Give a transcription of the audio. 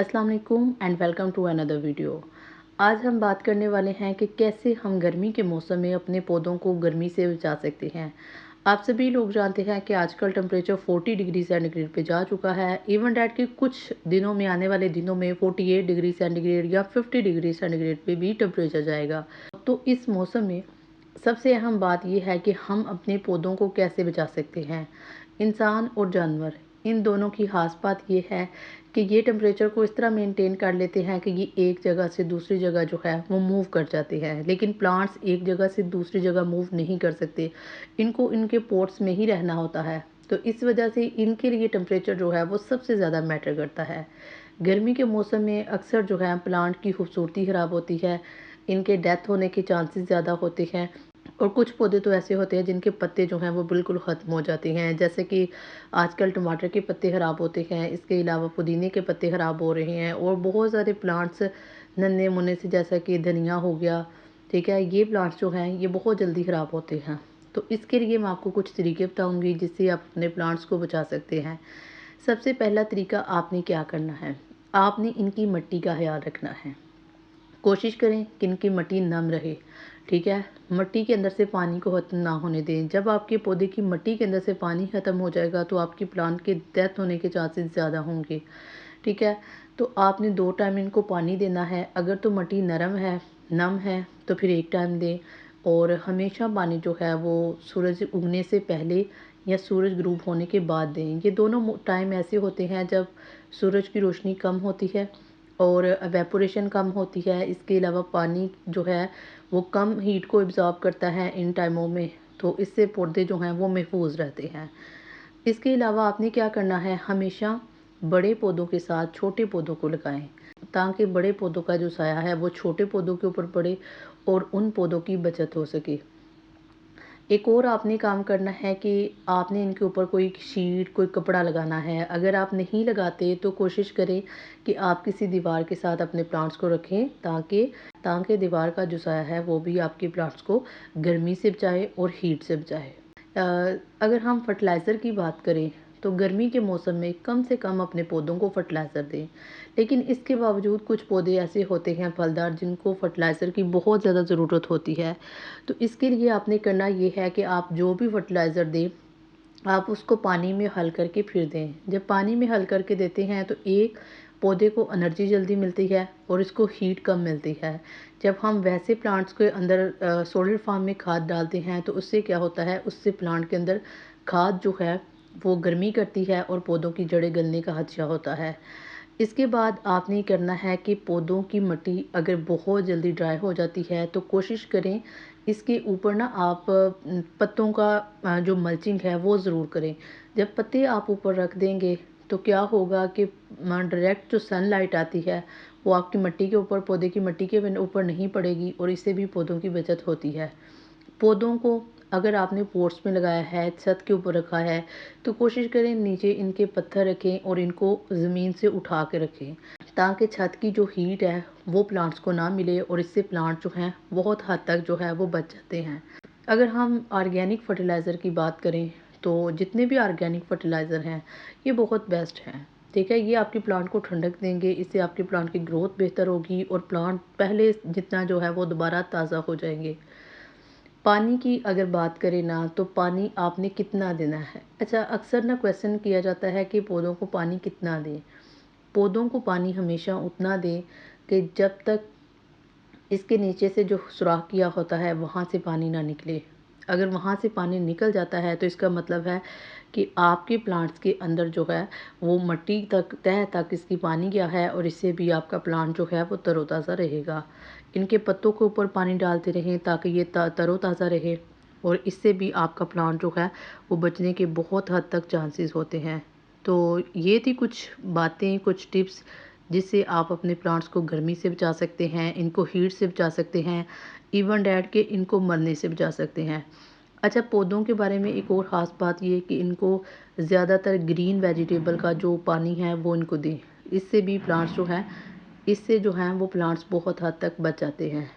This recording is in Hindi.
अस्सलाम वालेकुम and welcome to another video. आज हम बात करने वाले हैं कि कैसे हम गर्मी के मौसम में अपने पौधों को गर्मी से बचा सकते हैं। आप सभी लोग जानते हैं कि आजकल टेम्परेचर 40 डिग्री सेंटीग्रेड पे जा चुका है। इवन डैट के कुछ दिनों में, आने वाले दिनों में 48 डिग्री सेंटीग्रेड या 50 डिग्री सेंटीग्रेड पे भी टेम्परेचर जाएगा। तो इस मौसम में सबसे अहम बात यह है कि हम अपने पौधों को कैसे बचा सकते हैं। इंसान और जानवर, इन दोनों की खास बात ये है कि ये टेम्परेचर को इस तरह मेंटेन कर लेते हैं कि ये एक जगह से दूसरी जगह जो है वो मूव कर जाते हैं। लेकिन प्लांट्स एक जगह से दूसरी जगह मूव नहीं कर सकते, इनको इनके पोर्ट्स में ही रहना होता है। तो इस वजह से इनके लिए टेम्परेचर जो है वो सबसे ज़्यादा मैटर करता है। गर्मी के मौसम में अक्सर जो है प्लांट की खूबसूरती ख़राब होती है, इनके डेथ होने के चांसेस ज़्यादा होते हैं। और कुछ पौधे तो ऐसे होते हैं जिनके पत्ते जो हैं वो बिल्कुल ख़त्म हो जाते हैं, जैसे कि आजकल टमाटर के पत्ते ख़राब होते हैं। इसके अलावा पुदीने के पत्ते ख़राब हो रहे हैं और बहुत सारे प्लांट्स नन्हे मुन्ने से, जैसा कि धनिया हो गया, ठीक है, ये प्लांट्स जो हैं ये बहुत जल्दी ख़राब होते हैं। तो इसके लिए मैं आपको कुछ तरीके बताऊंगी जिससे आप अपने प्लांट्स को बचा सकते हैं। सबसे पहला तरीका आपने क्या करना है, आपने इनकी मिट्टी का ख्याल रखना है। कोशिश करें कि इनकी मिट्टी नम रहे, ठीक है। मिट्टी के अंदर से पानी को ख़त्म ना होने दें। जब आपके पौधे की मिट्टी के अंदर से पानी ख़त्म हो जाएगा तो आपकी प्लांट के डेथ होने के चांसेस ज़्यादा होंगे, ठीक है। तो आपने 2 टाइम इनको पानी देना है। अगर तो मिट्टी नरम है, नम है, तो फिर 1 टाइम दें। और हमेशा पानी जो है वो सूरज उगने से पहले या सूरज ग्रूब होने के बाद दें। ये दोनों टाइम ऐसे होते हैं जब सूरज की रोशनी कम होती है और एवेपोरेशन कम होती है। इसके अलावा पानी जो है वो कम हीट को एब्ज़ॉर्ब करता है इन टाइमों में, तो इससे पौधे जो हैं वो महफूज रहते हैं। इसके अलावा आपने क्या करना है, हमेशा बड़े पौधों के साथ छोटे पौधों को लगाएं, ताकि बड़े पौधों का जो साया है वो छोटे पौधों के ऊपर पड़े और उन पौधों की बचत हो सके। एक और आपने काम करना है कि आपने इनके ऊपर कोई शीट, कोई कपड़ा लगाना है। अगर आप नहीं लगाते तो कोशिश करें कि आप किसी दीवार के साथ अपने प्लांट्स को रखें, ताकि दीवार का जो साया है वो भी आपके प्लांट्स को गर्मी से बचाए और हीट से बचाए। अगर हम फर्टिलाइज़र की बात करें तो गर्मी के मौसम में कम से कम अपने पौधों को फर्टिलाइज़र दें। लेकिन इसके बावजूद कुछ पौधे ऐसे होते हैं फलदार, जिनको फर्टिलाइज़र की बहुत ज़्यादा ज़रूरत होती है। तो इसके लिए आपने करना ये है कि आप जो भी फर्टिलाइज़र दें, आप उसको पानी में हल करके फिर दें। जब पानी में हल करके देते हैं तो एक, पौधे को एनर्जी जल्दी मिलती है और इसको हीट कम मिलती है। जब हम वैसे प्लांट्स के अंदर सॉलिड फॉर्म में खाद डालते हैं तो उससे क्या होता है, उससे प्लांट के अंदर खाद जो है वो गर्मी करती है और पौधों की जड़ें गलने का खदशा होता है। इसके बाद आपने करना है कि पौधों की मिट्टी अगर बहुत जल्दी ड्राई हो जाती है तो कोशिश करें इसके ऊपर ना आप पत्तों का जो मल्चिंग है वो ज़रूर करें। जब पत्ते आप ऊपर रख देंगे तो क्या होगा कि डायरेक्ट जो सनलाइट आती है वो आपकी मिट्टी के ऊपर, पौधे की मिट्टी के ऊपर नहीं पड़ेगी और इससे भी पौधों की बचत होती है। पौधों को अगर आपने पोट्स में लगाया है, छत के ऊपर रखा है, तो कोशिश करें नीचे इनके पत्थर रखें और इनको ज़मीन से उठा के रखें, ताकि छत की जो हीट है वो प्लांट्स को ना मिले और इससे प्लांट जो हैं बहुत हद तक जो है वो बच जाते हैं। अगर हम ऑर्गेनिक फर्टिलाइज़र की बात करें तो जितने भी ऑर्गेनिक फर्टिलाइज़र हैं ये बहुत बेस्ट हैं, ठीक है। ये आपके प्लांट को ठंडक देंगे, इससे आपके प्लांट की ग्रोथ बेहतर होगी और प्लांट पहले जितना जो है वो दोबारा ताज़ा हो जाएंगे। पानी की अगर बात करें ना, तो पानी आपने कितना देना है। अच्छा, अक्सर ना क्वेश्चन किया जाता है कि पौधों को पानी कितना दें। पौधों को पानी हमेशा उतना दें कि जब तक इसके नीचे से जो सुराख किया होता है वहाँ से पानी ना निकले। अगर वहाँ से पानी निकल जाता है तो इसका मतलब है कि आपके प्लांट्स के अंदर जो है वो मिट्टी तक, तह तक इसकी पानी गया है और इससे भी आपका प्लांट जो है वो तरोताज़ा रहेगा। इनके पत्तों के ऊपर पानी डालते रहें ताकि ये तरोताज़ा रहे और इससे भी आपका प्लांट जो है वो बचने के बहुत हद तक चांसेस होते हैं। तो ये थी कुछ बातें, कुछ टिप्स जिससे आप अपने प्लांट्स को गर्मी से बचा सकते हैं, इनको हीट से बचा सकते हैं, इवन डैट के इनको मरने से बचा सकते हैं। अच्छा, पौधों के बारे में एक और ख़ास बात ये है कि इनको ज़्यादातर ग्रीन वेजिटेबल का जो पानी है वो इनको दें। इससे भी प्लांट्स जो हैं, इससे जो हैं वो प्लांट्स बहुत हद तक बच जाते हैं।